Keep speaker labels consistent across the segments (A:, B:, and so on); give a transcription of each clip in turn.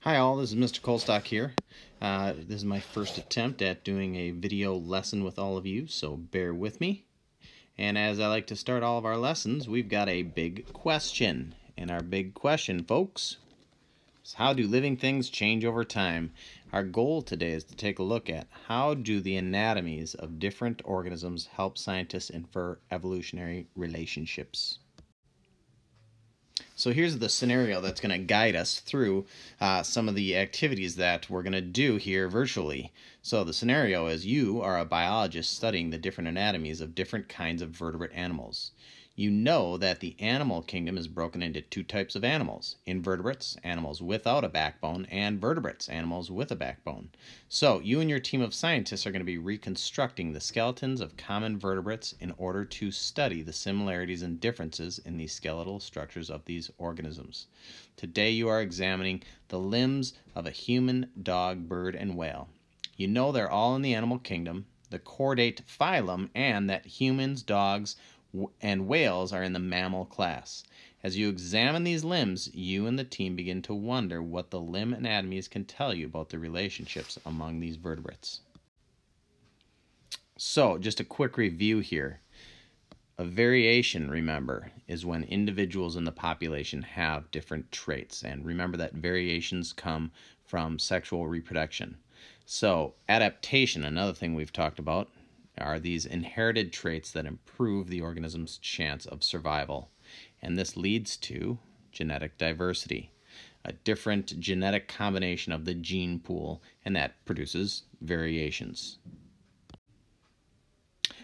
A: Hi all, this is Mr. Colstock here. This is my first attempt at doing a video lesson with all of you, so bear with me. And as I like to start all of our lessons, we've got a big question. And our big question, folks, is how do living things change over time? Our goal today is to take a look at how do the anatomies of different organisms help scientists infer evolutionary relationships. So here's the scenario that's going to guide us through some of the activities that we're going to do here virtually. So the scenario is you are a biologist studying the different anatomies of different kinds of vertebrate animals. You know that the animal kingdom is broken into two types of animals: invertebrates, animals without a backbone, and vertebrates, animals with a backbone. So you and your team of scientists are going to be reconstructing the skeletons of common vertebrates in order to study the similarities and differences in the skeletal structures of these organisms. Today you are examining the limbs of a human, dog, bird, and whale. You know they're all in the animal kingdom, the chordate phylum, and that humans, dogs, and whales are in the mammal class. As you examine these limbs, you and the team begin to wonder what the limb anatomies can tell you about the relationships among these vertebrates. So, just a quick review here. A variation, remember, is when individuals in the population have different traits. And remember that variations come from sexual reproduction. So, adaptation, another thing we've talked about, are these inherited traits that improve the organism's chance of survival. And this leads to genetic diversity, a different genetic combination of the gene pool, and that produces variations.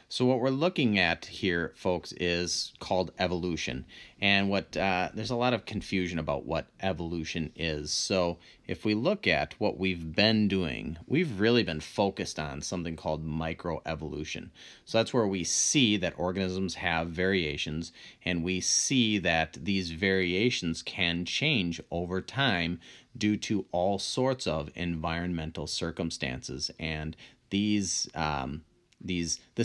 A: So what we're looking at here, folks, is called evolution. And there's a lot of confusion about what evolution is. So if we look at what we've been doing, we've really been focused on something called microevolution. So that's where we see that organisms have variations, and we see that these variations can change over time due to all sorts of environmental circumstances. And this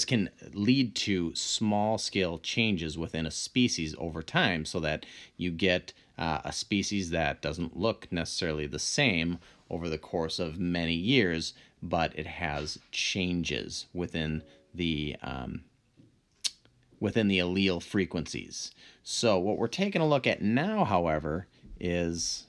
A: can lead to small-scale changes within a species over time, so that you get a species that doesn't look necessarily the same over the course of many years, but it has changes within the allele frequencies. So what we're taking a look at now, however, is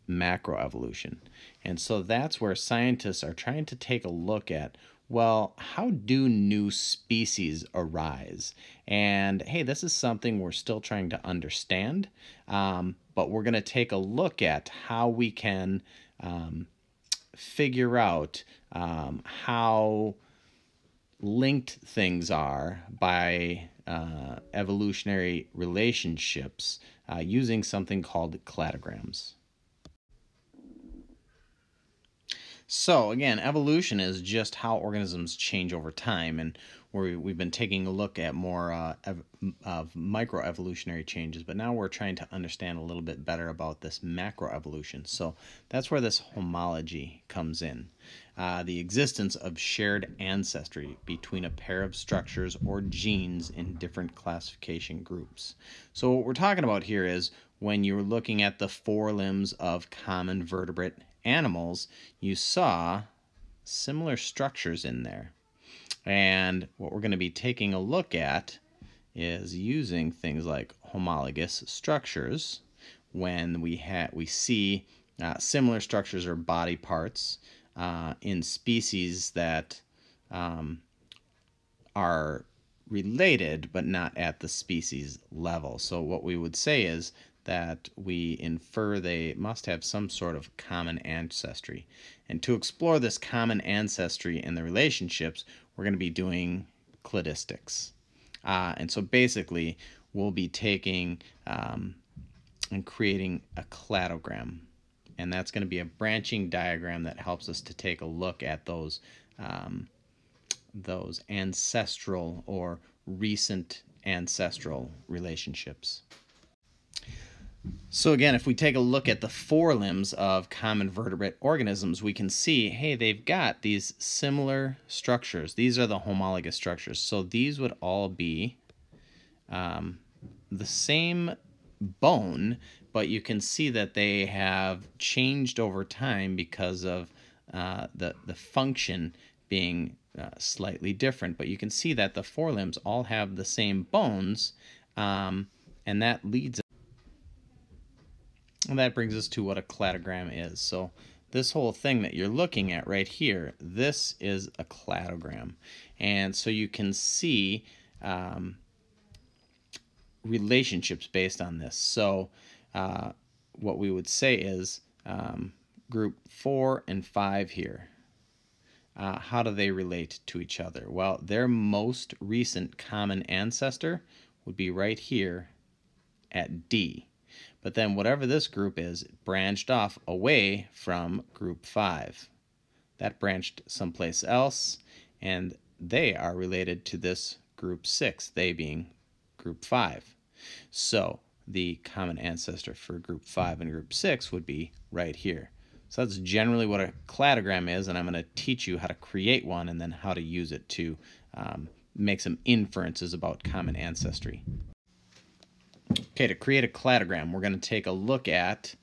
A: macroevolution. And so that's where scientists are trying to take a look at, well, how do new species arise? And hey, this is something we're still trying to understand, but we're going to take a look at how we can figure out how linked things are by evolutionary relationships using something called cladograms. So again, evolution is just how organisms change over time, and we've been taking a look at more of microevolutionary changes, but now we're trying to understand a little bit better about this macroevolution. So that's where this homology comes in, the existence of shared ancestry between a pair of structures or genes in different classification groups. So what we're talking about here is when you're looking at the forelimbs of common vertebrate animals, you saw similar structures in there. And what we're going to be taking a look at is using things like homologous structures when we see similar structures or body parts in species that are related but not at the species level. So what we would say is that we infer they must have some sort of common ancestry. And to explore this common ancestry and the relationships, we're going to be doing cladistics. And so basically, we'll be taking and creating a cladogram. And that's going to be a branching diagram that helps us to take a look at those ancestral or recent ancestral relationships. So again, if we take a look at the forelimbs of common vertebrate organisms, we can see, hey, they've got these similar structures. These are the homologous structures. So these would all be the same bone, but you can see that they have changed over time because of the function being slightly different. But you can see that the forelimbs all have the same bones, and that leads. And that brings us to what a cladogram is. So this whole thing that you're looking at right here, this is a cladogram. And so you can see relationships based on this. So what we would say is group 4 and 5 here. How do they relate to each other? Well, their most recent common ancestor would be right here at D. But then whatever this group is, it branched off away from group 5. That branched someplace else, and they are related to this group 6, they being group 5. So the common ancestor for group 5 and group 6 would be right here. So that's generally what a cladogram is, and I'm going to teach you how to create one and then how to use it to make some inferences about common ancestry. Okay, to create a cladogram, we're going to take a look at,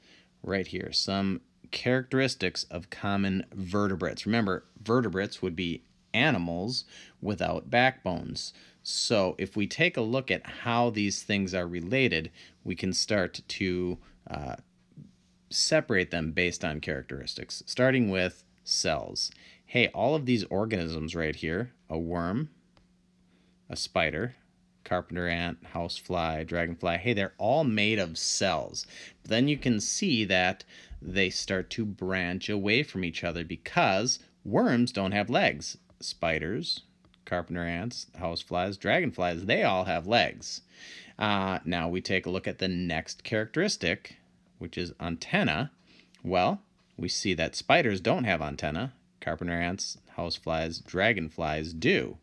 A: right here, some characteristics of common vertebrates. Remember, vertebrates would be animals without backbones. So if we take a look at how these things are related, we can start to separate them based on characteristics, starting with cells. Hey, all of these organisms right here, a worm, a spider, carpenter ant, housefly, dragonfly, hey, they're all made of cells. But then you can see that they start to branch away from each other because worms don't have legs. Spiders, carpenter ants, houseflies, dragonflies, they all have legs. Now we take a look at the next characteristic, which is antenna. Well, we see that spiders don't have antenna. Carpenter ants, houseflies, dragonflies do.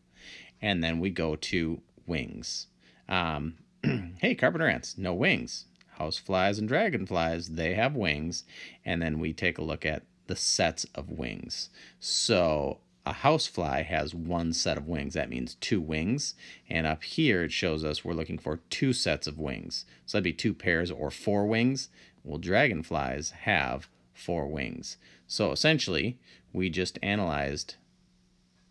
A: And then we go to wings. Hey, carpenter ants, no wings. Houseflies and dragonflies, they have wings. And then we take a look at the sets of wings. So a housefly has one set of wings. That means 2 wings. And up here it shows us we're looking for 2 sets of wings. So that'd be 2 pairs or 4 wings. Well, dragonflies have 4 wings. So essentially, we just analyzed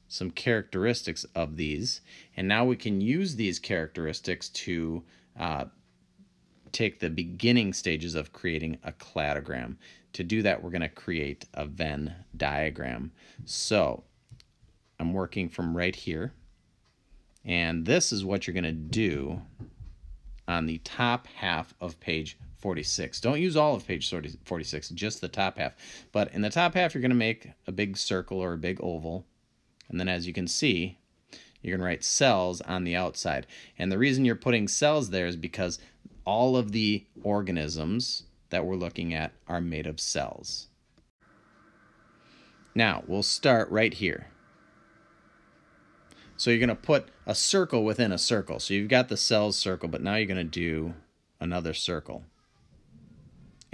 A: some characteristics of these, and now we can use these characteristics to take the beginning stages of creating a cladogram. To do that, we're going to create a Venn diagram. So I'm working from right here, and this is what you're going to do on the top half of page 46. Don't use all of page 46, just the top half. But in the top half, you're going to make a big circle or a big oval. And then as you can see, you're going to write cells on the outside. And the reason you're putting cells there is because all of the organisms that we're looking at are made of cells. Now, we'll start right here. So you're going to put a circle within a circle. So you've got the cells circle, but now you're going to do another circle.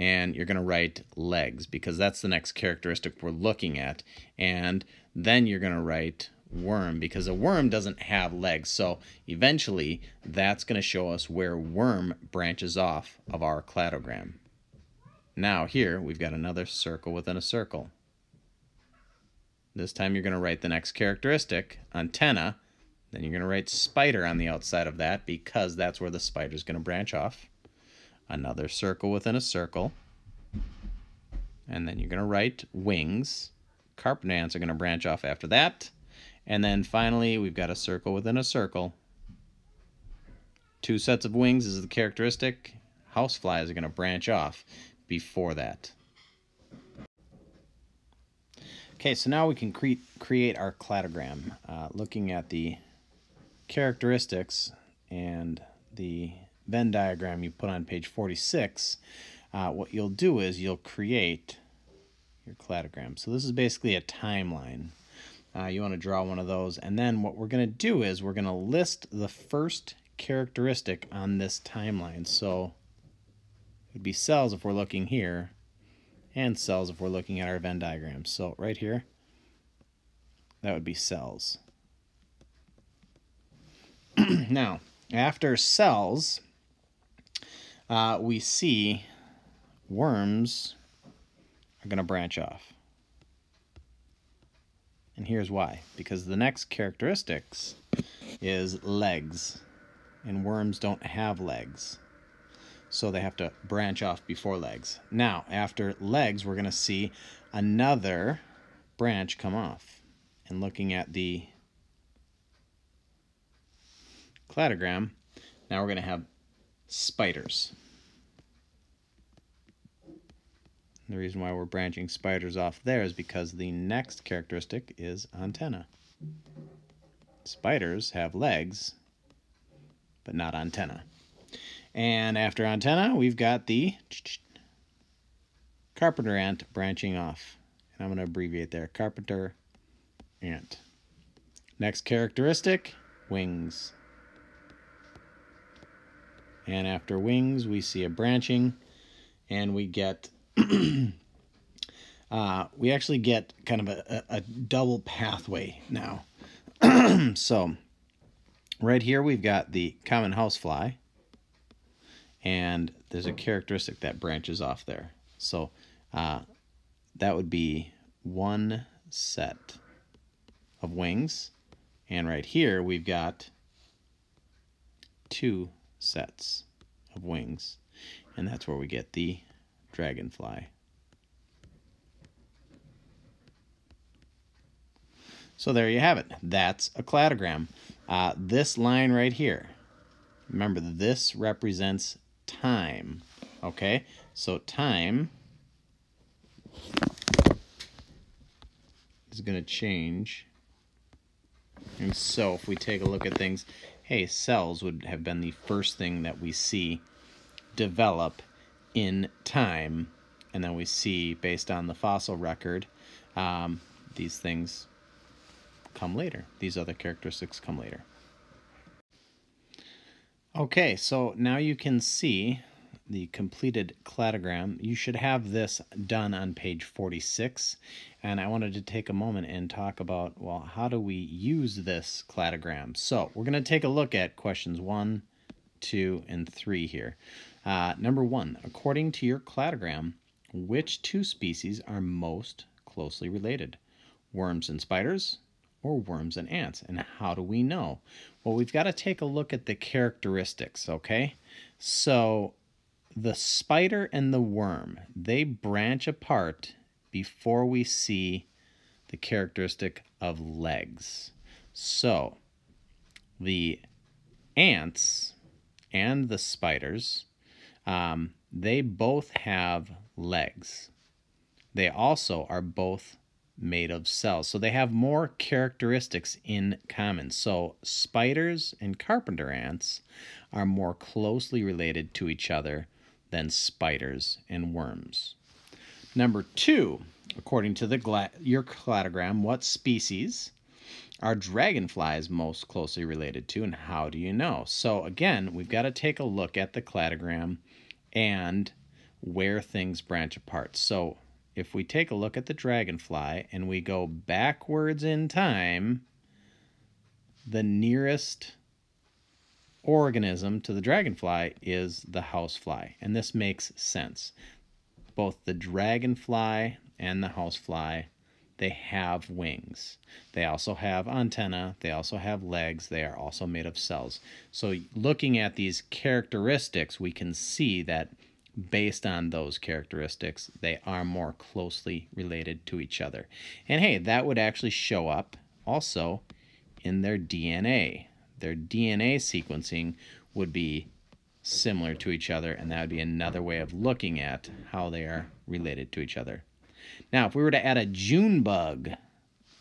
A: And you're going to write legs because that's the next characteristic we're looking at. And then you're going to write worm because a worm doesn't have legs. So eventually that's going to show us where worm branches off of our cladogram. Now here we've got another circle within a circle. This time you're going to write the next characteristic, antenna. Then you're going to write spider on the outside of that because that's where the spider is going to branch off. Another circle within a circle. And then you're going to write wings. Carpenter ants are going to branch off after that. And then finally, we've got a circle within a circle. 2 sets of wings is the characteristic. Houseflies are going to branch off before that. Okay, so now we can create our cladogram. Looking at the characteristics and the Venn diagram you put on page 46, what you'll do is you'll create your cladogram. So this is basically a timeline. You want to draw one of those, and then what we're going to do is we're going to list the first characteristic on this timeline. So it would be cells if we're looking here, and cells if we're looking at our Venn diagram. So right here, that would be cells. Now, after cells, we see worms are going to branch off. And here's why. Because the next characteristics is legs. And worms don't have legs. So they have to branch off before legs. Now, after legs, we're going to see another branch come off. And looking at the cladogram, now we're going to have spiders. The reason why we're branching spiders off there is because the next characteristic is antenna. Spiders have legs, but not antenna. And after antenna, we've got the carpenter ant branching off. And I'm going to abbreviate there, carpenter ant. Next characteristic, wings. And after wings, we see a branching, and we get we actually get kind of a double pathway now. So right here we've got the common housefly, and there's a characteristic that branches off there. So that would be one set of wings, and right here we've got two sets of wings, and that's where we get the dragonfly. So there you have it. That's a cladogram. This line right here, remember, this represents time. Okay, so time is going to change. And so if we take a look at things, hey, cells would have been the first thing that we see develop in time, and then we see, based on the fossil record, these things come later. These other characteristics come later. Okay, so now you can see the completed cladogram. You should have this done on page 46, and I wanted to take a moment and talk about, well, how do we use this cladogram? So we're going to take a look at questions 1, 2, and 3 here. Number 1, according to your cladogram, which two species are most closely related? Worms and spiders, or worms and ants? And how do we know? Well, we've got to take a look at the characteristics, okay? So the spider and the worm, they branch apart before we see the characteristic of legs. So the ants and the spiders, they both have legs. They also are both made of cells, so they have more characteristics in common. So spiders and carpenter ants are more closely related to each other than spiders and worms. Number 2, according to your cladogram, what species are dragonflies most closely related to, and how do you know? So again, we've got to take a look at the cladogram and where things branch apart. So if we take a look at the dragonfly and we go backwards in time, the nearest organism to the dragonfly is the housefly, and this makes sense. Both the dragonfly and the housefly, they have wings. They also have antennae. They also have legs. They are also made of cells. So looking at these characteristics, we can see that based on those characteristics, they are more closely related to each other. And hey, that would actually show up also in their DNA. Their DNA sequencing would be similar to each other, and that would be another way of looking at how they are related to each other. Now, if we were to add a June bug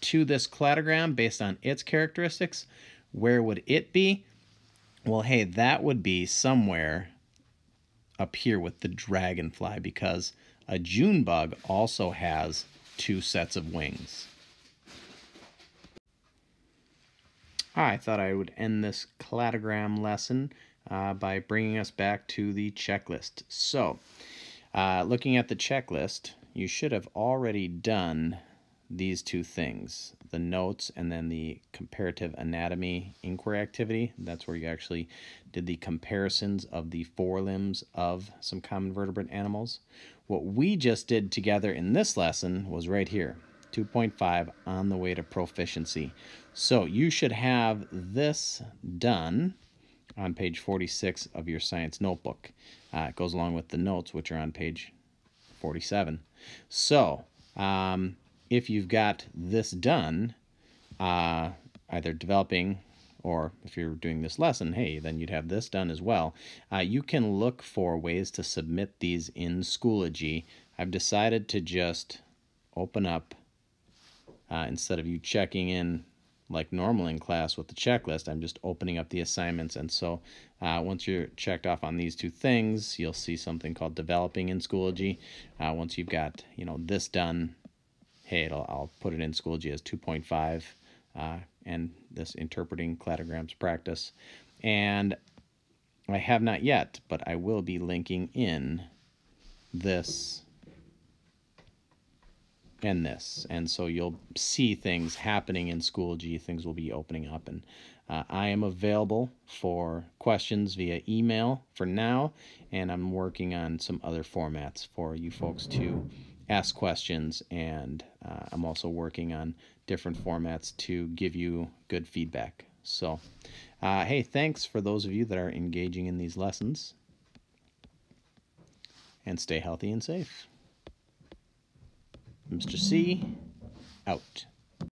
A: to this cladogram based on its characteristics, where would it be? Well, hey, that would be somewhere up here with the dragonfly, because a June bug also has two sets of wings. I thought I would end this cladogram lesson by bringing us back to the checklist. So, looking at the checklist, you should have already done these two things, the notes and then the comparative anatomy inquiry activity. That's where you actually did the comparisons of the forelimbs of some common vertebrate animals. What we just did together in this lesson was right here, 2.5 on the way to proficiency. So you should have this done on page 46 of your science notebook. It goes along with the notes, which are on page 47. So if you've got this done, either developing, or if you're doing this lesson, hey, then you'd have this done as well. You can look for ways to submit these in Schoology. I've decided to just open up, instead of you checking in like normal in class with the checklist, I'm just opening up the assignments. And so once you're checked off on these two things, you'll see something called developing in Schoology. Once you've got this done, hey, I'll put it in Schoology as 2.5. And this interpreting cladograms practice. And I have not yet, but I will be linking in this and this. And so you'll see things happening in Schoology. Things will be opening up. And I am available for questions via email for now. And I'm working on some other formats for you folks to ask questions. And I'm also working on different formats to give you good feedback. So, hey, thanks for those of you that are engaging in these lessons. And stay healthy and safe. Mr. C, out.